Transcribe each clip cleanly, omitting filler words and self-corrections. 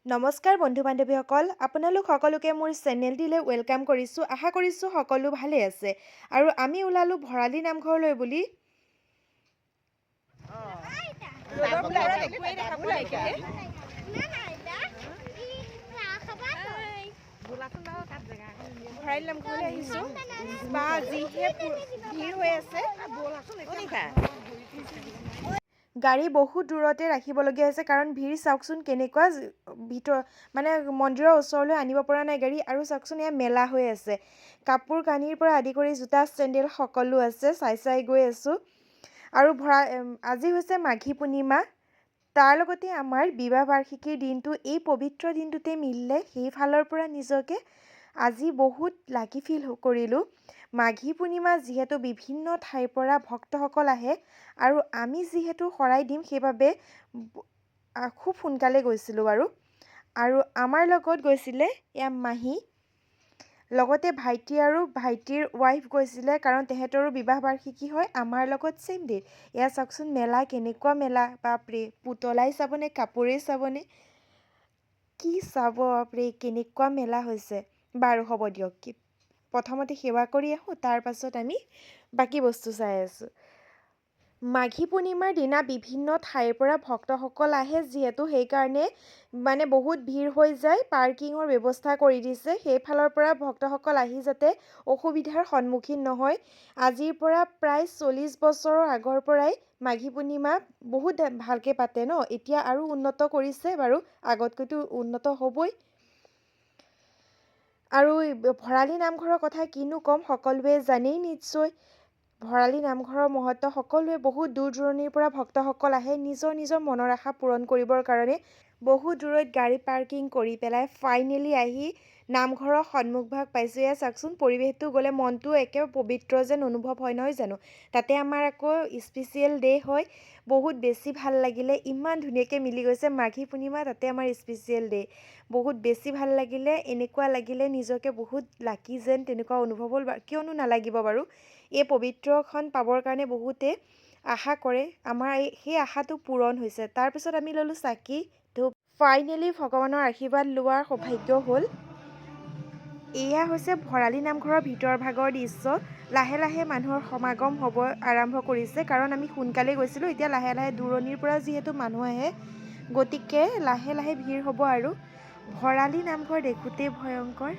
নমস্কাৰ বন্ধু বান্ধৱীসকল, আপোনালোক সকলোকে মোৰ চেনেলটিলৈ ৱেলকাম কৰিছোঁ। আশা কৰিছোঁ সকলো ভালে আছে। আৰু আমি ওলালোঁ ভৰালী নামঘৰলৈ বুলি। ভৰালী নামঘৰলৈ আহিছোঁ বা যিহে ভিৰ হৈ আছে। গাড়ী বহুত দূৰতে ৰাখিবলগীয়া হৈছে কাৰণ ভিৰ চাওকচোন কেনেকুৱা মানে মন্দিৰৰ ওচৰলৈ আনিব পৰা নাই গাড়ী। আৰু চাওকচোন এয়া মেলা হৈ আছে, কাপোৰ কানিৰ পৰা আদি কৰি জোতা চেণ্ডেল সকলো আছে, চাই গৈ আছোঁ। আৰু আজি হৈছে মাঘী পূৰ্ণিমা, তাৰ লগতে আমাৰ বিবাহ বাৰ্ষিকীৰ দিনটো এই পবিত্ৰ দিনটোতে মিলিলে। সেইফালৰ পৰা নিজকে আজি বহুত লাকি ফিল কৰিলোঁ। মাঘী পূৰ্ণিমা যিহেতু বিভিন্ন ঠাইৰ পৰা ভক্তসকল আহে আৰু আমি যিহেতু শৰাই দিম সেইবাবে খুব সোনকালে গৈছিলোঁ আৰু আমাৰ লগত গৈছিলে এয়া মাহী, লগতে ভাইটি আৰু ভাইটিৰ ৱাইফ গৈছিলে কাৰণ তেহেঁতৰো বিবাহ বাৰ্ষিকী হয় আমাৰ লগত ছেইম ডে। এয়া চাওকচোন মেলা কেনেকুৱা মেলা, বাপৰে পুতলাই চাবনে কাপোৰেই চাবনে কি চাব, বাপৰে কেনেকুৱা মেলা হৈছে। বাৰু হ'ব দিয়ক, প্ৰথমতে সেৱা কৰি আহোঁ, তাৰ পাছত আমি বাকী বস্তু চাই আছোঁ। মাঘী পূৰ্ণিমাৰ দিনা বিভিন্ন ঠাইৰ পৰা ভক্তসকল আহে যিহেতু সেইকাৰণে মানে বহুত ভিৰ হৈ যায়। পাৰ্কিঙৰ ব্যৱস্থা কৰি দিছে, সেইফালৰ পৰা ভক্তসকল আহি যাতে অসুবিধাৰ সন্মুখীন নহয়। আজিৰ পৰা প্ৰায় 40 বছৰৰ আগৰ পৰাই মাঘী পূৰ্ণিমা বহুত ভালকৈ পাতে ন। এতিয়া আৰু উন্নত কৰিছে বাৰু, আগতকৈতো উন্নত হ'বই। আৰু ভৰালী নামঘৰৰ কথা কিনো ক'ম, সকলোৱে জানেই নিশ্চয়। ভৰালী নামঘৰৰ মহত্ব সকলোৱে বহুত দূৰ দূৰণিৰ পৰা ভক্তসকল আহে নিজৰ নিজৰ মনৰ আশা পূৰণ কৰিবৰ কাৰণে। বহু দূৰৈত গাড়ী পাৰ্কিং কৰি পেলাই ফাইনেলি আহি নামঘৰৰ সন্মুখভাগ পাইছোঁ। এয়া চাওকচোন পৰিৱেশটো গ'লে মনটো একেবাৰে পবিত্ৰ যেন অনুভৱ হয় নহয় জানো। তাতে আমাৰ আকৌ স্পেচিয়েল ডে' হয়, বহুত বেছি ভাল লাগিলে। ইমান ধুনীয়াকৈ মিলি গৈছে মাঘী পূৰ্ণিমা, তাতে আমাৰ স্পেচিয়েল ডে', বহুত বেছি ভাল লাগিলে। এনেকুৱা লাগিলে নিজকে বহুত লাকি যেন তেনেকুৱা অনুভৱ হ'ল। কিয়নো নালাগিব বাৰু, এই পবিত্ৰখন পাবৰ কাৰণে বহুতে আশা কৰে, আমাৰ সেই আশাটো পূৰণ হৈছে। তাৰপিছত আমি ল'লোঁ চাকি ধূপ, ফাইনেলি ভগৱানৰ আশীৰ্বাদ লোৱাৰ সৌভাগ্য হ'ল। এয়া হৈছে ভৰালী নামঘৰৰ ভিতৰ ভাগৰ দৃশ্য। লাহে লাহে মানুহৰ সমাগম হ'ব আৰম্ভ কৰিছে কাৰণ আমি সোনকালে গৈছিলোঁ। এতিয়া লাহে লাহে দূৰণিৰ পৰা যিহেতু মানুহ আহে গতিকে লাহে লাহে ভিৰ হ'ব। আৰু ভৰালী নামঘৰ দেখোঁতেই ভয়ংকৰ,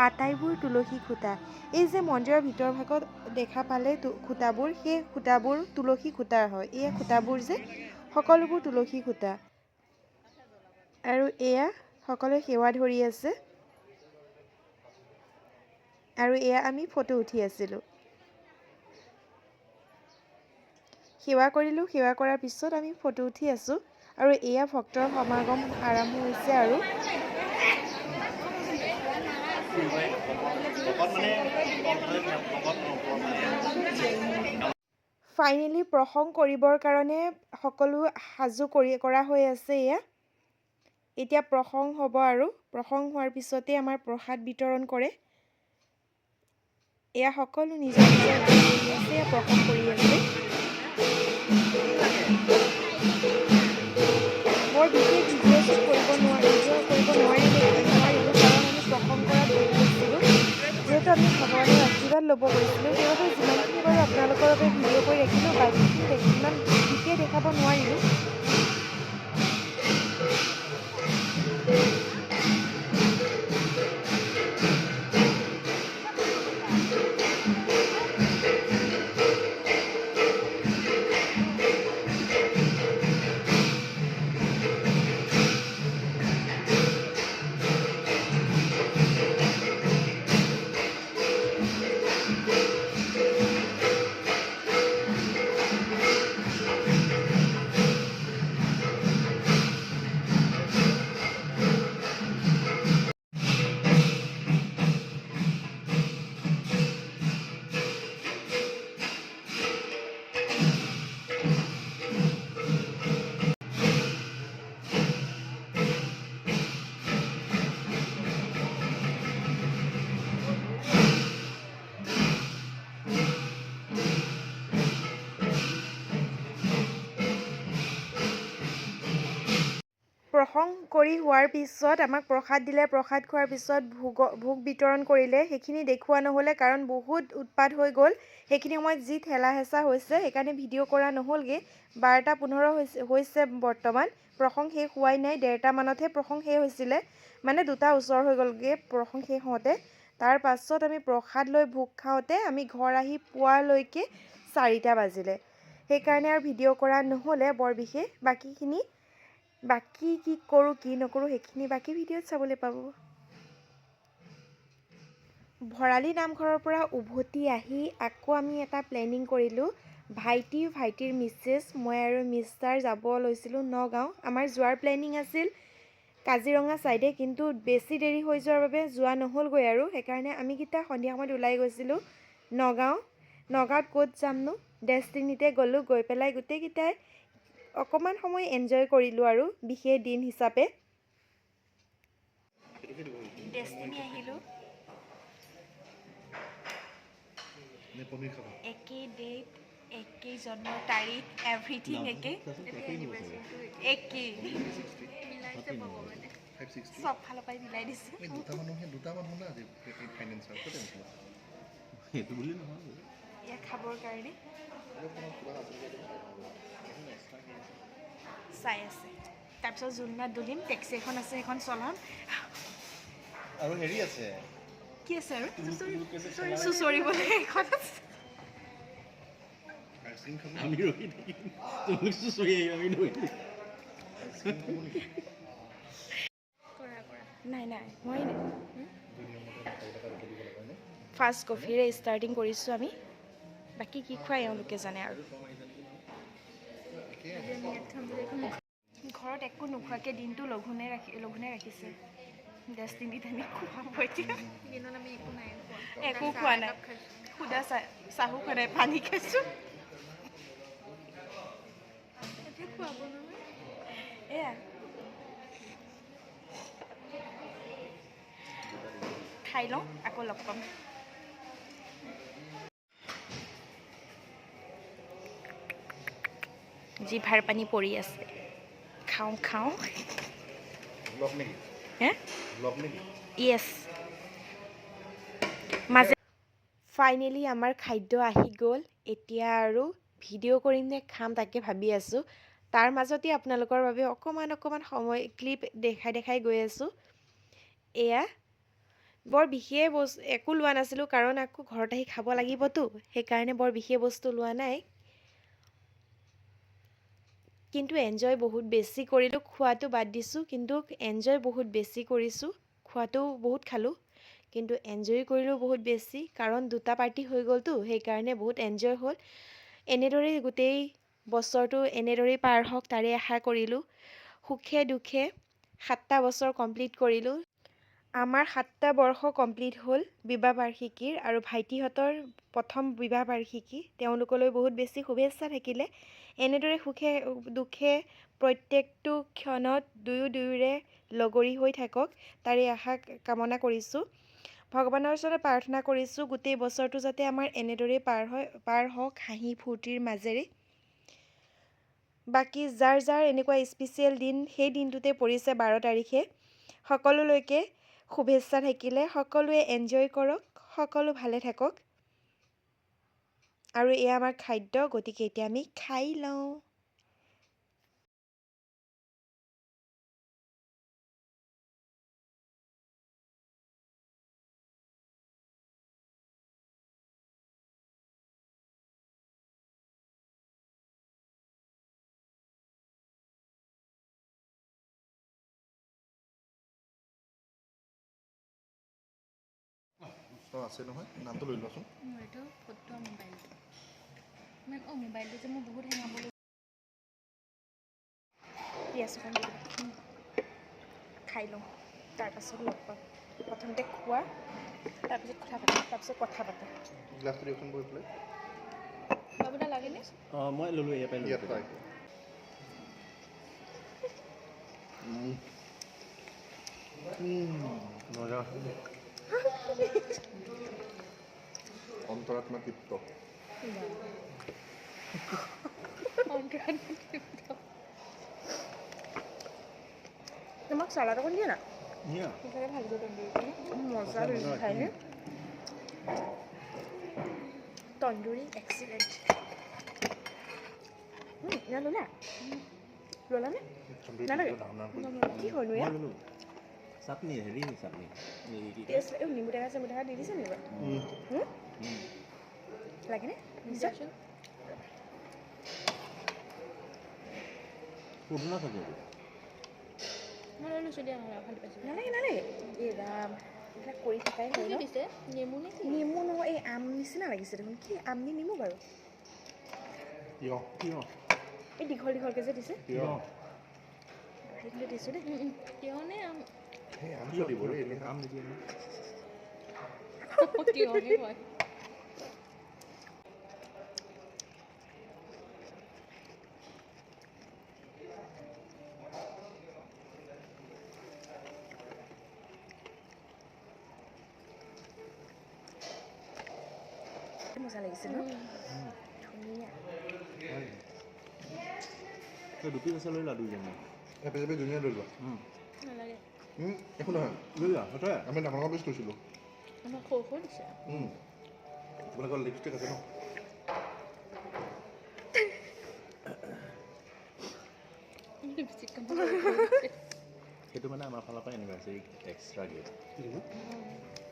আটাইবোৰ তুলসী খুঁটা। এই যে মন্দিৰৰ ভিতৰ ভাগত দেখা পালে খুঁটাবোৰ, সেই খুঁটাবোৰ তুলসী খুঁটাৰ হয়। এই খুঁটাবোৰ যে সকলোবোৰ তুলসী খুঁটা। আৰু এয়া সকলোৱে সেৱা ধৰি আছে আৰু এয়া আমি ফটো উঠি আছিলোঁ। সেৱা কৰিলোঁ, সেৱা কৰাৰ পিছত আমি ফটো উঠি আছোঁ আৰু এয়া ভক্তৰ সমাগম আৰম্ভ হৈছে। আৰু ফাইনেলি প্ৰসংগ কৰিবৰ কাৰণে সকলো সাজু কৰা হৈ আছে। এতিয়া প্ৰসংগ হ'ব আৰু প্ৰসংগ হোৱাৰ পিছতে আমাৰ প্ৰসাদ বিতৰণ কৰে। এয়া সকলো নিজৰ নিজৰ প্ৰসংগ কৰি আছে। বৰ বিশেষ ভিডিঅ' শ্বুট কৰিব নোৱাৰিলোঁ কাৰণ আমি প্ৰসংগ কৰাত বহি গৈছিলোঁ। যিহেতু আমি ভগৱানৰ আশীৰ্বাদ ল'ব গৈছিলোঁ সেইবাবে যিমানখিনি বাৰু আপোনালোকৰ বাবে ভিডিঅ' কৰি ৰাখিলোঁ, বাকীখিনি ইমান বিশেষ দেখাব নোৱাৰিলোঁ। প্ৰসংগ কৰি হোৱাৰ পিছত আমাক প্ৰসাদ দিলে। প্ৰসাদ খোৱাৰ পিছত ভোগ বিতৰণ কৰিলে। সেইখিনি দেখুওৱা নহ'লে কাৰণ বহুত উৎপাত হৈ গ'ল। সেইখিনি সময়ত যি ঠেলা হেঁচা হৈছে সেইকাৰণে ভিডিঅ' কৰা নহ'লগৈ। 12:15 হৈছে বৰ্তমান। প্ৰসংগ শেষ হোৱাই নাই। 1:30 মানতহে প্ৰসংগ শেষ হৈছিলে। মানে 2টা ওচৰ হৈ গ'লগৈ প্ৰসংগ শেষ হওঁতে। তাৰ পাছত আমি প্ৰসাদ লৈ ভোগ খাওঁতে আমি ঘৰ আহি পোৱালৈকে 4টা বাজিলে। সেইকাৰণে আৰু ভিডিঅ' কৰা নহ'লে বৰ বিশেষ। বাকী কি কৰোঁ কি নকৰোঁ সেইখিনি বাকী ভিডিঅ'ত চাবলৈ পাব। ভৰালী নামঘৰৰ পৰা উভতি আহি আকৌ আমি এটা প্লেনিং কৰিলোঁ। ভাইটিৰ মিছেছ মই আৰু মিষ্টাৰ যাব লৈছিলোঁ নগাঁও। আমাৰ যোৱাৰ প্লেনিং আছিল কাজিৰঙা ছাইডে, কিন্তু বেছি দেৰি হৈ যোৱাৰ বাবে যোৱা নহ'লগৈ আৰু। সেইকাৰণে আমিকেইটা সন্ধিয়া সময়ত ওলাই গৈছিলোঁ নগাঁৱত ক'ত যামনো, ডেষ্টিনিতে গ'লোঁ। গৈ পেলাই গোটেইকেইটাই অকণমান সময় এনজয় কৰিলোঁ আৰু বিশেষ দিন হিচাপে। ডেষ্টিনি আহিলোঁ। একেই ডেট, একেই জন্মৰ তাৰিখ, এভৰিথিং একেই। চব ফালৰ পৰাই মিলাই দিছে। ইয়াক খাবৰ কাৰণে চাই আছে। তাৰপিছত জোলনাত দুলিম, টেক্সি এখন আছে সেইখন চলাম। আৰু হেৰি আছে, কি আছে আৰু চুচৰিবলৈ এখন আছে। আমি ৰখি থাকিম, তুমি চুচৰি আহিবা, আমি ৰখি থাকিম। নাই মই ফাৰ্ষ্ট কফিৰে ষ্টাৰ্টিং কৰিছোঁ আমি। বাকী কি খুৱাই এওঁলোকে জানে আৰু। ঘৰত একো নোখোৱাকৈ দিনটো লঘোণে ৰাখিছে। ডেষ্টিনিত আমি খুৱাব এতিয়া। একো খোৱা নাই, সুদা চাহো খোৱা নাই, পানী খাইছোঁ। এয়া খাই লওঁ, আকৌ লগ পাম। জিভাৰ পানী পৰি আছে। খাওঁ য়েছ। ফাইনেলি আমাৰ খাদ্য আহি গ'ল। এতিয়া আৰু ভিডিঅ' কৰিম নে খাম তাকে ভাবি আছোঁ। তাৰ মাজতে আপোনালোকৰ বাবে অকণমান সময় ক্লিপ দেখাই গৈ আছোঁ। এয়া বৰ বিশেষ একো লোৱা নাছিলোঁ কাৰণ আকৌ ঘৰত আহি খাব লাগিবতো। সেইকাৰণে বৰ বিশেষ বস্তু লোৱা নাই, কিন্তু এনজয় বহুত বেছি কৰিলোঁ। খোৱাটো বাদ দিছোঁ, কিন্তু এনজয় বহুত বেছি কৰিছোঁ। খোৱাটো বহুত খালোঁ, কিন্তু এনজয় কৰিলোঁ বহুত বেছি কাৰণ 2টা পাৰ্টি হৈ গ'লতো। সেইকাৰণে বহুত এনজয় হ'ল। এনেদৰেই গোটেই বছৰটো এনেদৰেই পাৰ হওক তাৰে আশা কৰিলোঁ। সুখে দুখে 7টা বছৰ কমপ্লিট কৰিলোঁ। আমাৰ 7টা বৰ্ষ কমপ্লিট হ'ল বিবাহ বাৰ্ষিকীৰ, আৰু ভাইটিহঁতৰ প্ৰথম বিবাহ বাৰ্ষিকী। তেওঁলোকলৈ বহুত বেছি শুভেচ্ছা থাকিলে। এনেদৰে সুখে দুখে প্ৰত্যেকটো ক্ষণত দুয়োৰে লগৰী হৈ থাকক তাৰে আশা কামনা কৰিছোঁ। ভগৱানৰ ওচৰত প্ৰাৰ্থনা কৰিছোঁ গোটেই বছৰটো যাতে আমাৰ এনেদৰেই পাৰ হওক হাঁহি ফূৰ্তিৰ মাজেৰে। বাকী যাৰ এনেকুৱা স্পেচিয়েল দিন সেই দিনটোতে পৰিছে 12 তাৰিখে। সকলোলৈকে শুভেচ্ছা থাকিলে। সকলোৱে এনজয় কৰক, সকলো ভালে থাকক। আৰু এয়া আমাৰ খাদ্য, গতিকে এতিয়া আমি খাই লওঁ। আছে নহয়, নামটো লৈ লোৱাচোন। এইটো ফটো মোবাইলটো মোবাইলটো যে মোৰ বহুত হেঙাব লৈছে। খাই লওঁ, তাৰপাছত লগ পাম। প্ৰথমতে খোৱা, তাৰপিছত কথা পাতা। গ্লাছটো দিয়কচোন গৈ পেলাই। আপোনাৰ লাগেনে? অঁ মই ল'লোঁ ইয়াৰ পৰাই ইয়াত পাই মজা। অন্তৰাত্মা তৃপ্ত। আমাক চালাড অকণ দিয়ে না নিয়া সঁচাকৈ ভাজিব তন্দুৰী মজা লাগিছে খাইনে তন্দুৰী এক্সিলেণ্ট ইয়াত ল'লা ল'লানে নালাগে কি হ'লনো ইয়াত চাটনি হেৰি চাটনি নেমু টেঙা চেমু টেঙা দি দিছে নেকি বাৰু লাগেনে নিশ্চয় পুদিনা থাকে মই লৈ লৈছোঁ দিয়া ভালে পাইছোঁ নালাগে নালাগে এই ৰাম এইবিলাক কৰি থকাই হয় কি ন দিছে নেমু নে কি নেমু নহয় এই আম নিচিনা লাগিছে দেখোন কি আম নি নেমু বাৰু তিয়হ তিয়হ এই দীঘল দীঘলকৈ যে দিছে তিয়হ সেইটোলৈ দিছোঁ দেই তিয়হ নে আম সেই আম কিয় দিব ৰে এনেই আম নিদিয়ে তিয়হে হয় মজা লাগিছে ন ধুনীয়া তই দুপিচ আছে লৈ লা দুইজনে এপে এপে ধুনীয়া লৈ লোৱা নালাগে একো নহয় লৈ যা সঁচাই আমি ডাঙৰ ডাঙৰ পিচ লৈছিলোঁ আমাক সৰু সৰু দিছে আপোনালোকৰ লিপষ্টিক আছে ন লিপষ্টিক সেইটো মানে আমাৰ ফালৰ পৰা এনিভাৰ্চাৰী এক্সট্ৰা গিফ্ট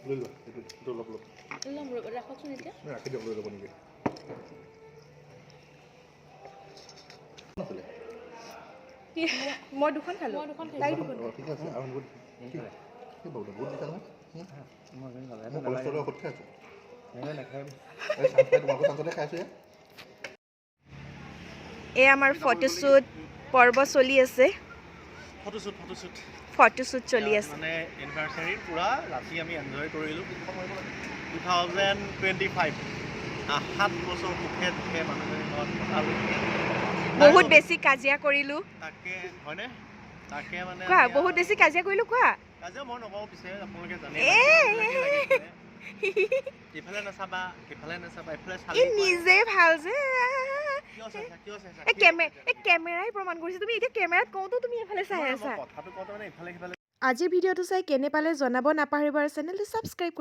লৈ লোৱা সেইটো অলপ অলপ ল'ম ৰ'ব ৰাখকচোন এতিয়া ৰাখি দিয়ক লৈ ল'ব নেকি নাছিলে মই দুখন খালোঁ মই দুখন তাই খাইছোঁ দুখন ঠিক আছে আৰু কি বাৰু বহুত দিছা নহয় মই মই কলেষ্ট্ৰলৰ ঔষধ খাই আছোঁ নাখায় এই চাঞ্চ পাই তোমালোকৰ চাঞ্চতে খাইছোঁ এই আমাৰ ফটোশ্বুট পৰ্ব চলি আছে ফটোশ্বুট ফটোশ্বুট চলি আছে মানে এনিভাৰ্চাৰীৰ পূৰা ৰাতি আমি এনজয় কৰিলোঁ 2025 7 বছৰ সুখে দুখে মানুহজনীৰ লগত কটালোঁ বহুত বেছি কাজিয়া কৰিলোঁ তাকে হয়নে তাকে মানে কোৱা বহুত বেছি কাজিয়া কৰিলোঁ কোৱা কাজিয়া মই নকওঁ পিছে আপোনালোকে জানে এ ইফালে নাচাবা সিফালে নাচাবা এইফালে ই চালি নিজে ভাল যে কিয় চাইছা এই কেমেৰাই প্ৰমাণ কৰিছে তুমি এতিয়া কেমেৰাত কওঁতো তুমি এইফালে চাই আছা কথাটো কওঁতে মানে ইফালে সিফালে আজিৰ ভিডিঅ'টো চাই কেনে পালে জনাব নাপাহৰিব আৰু চেনেলটো ছাবস্ক্ৰাইব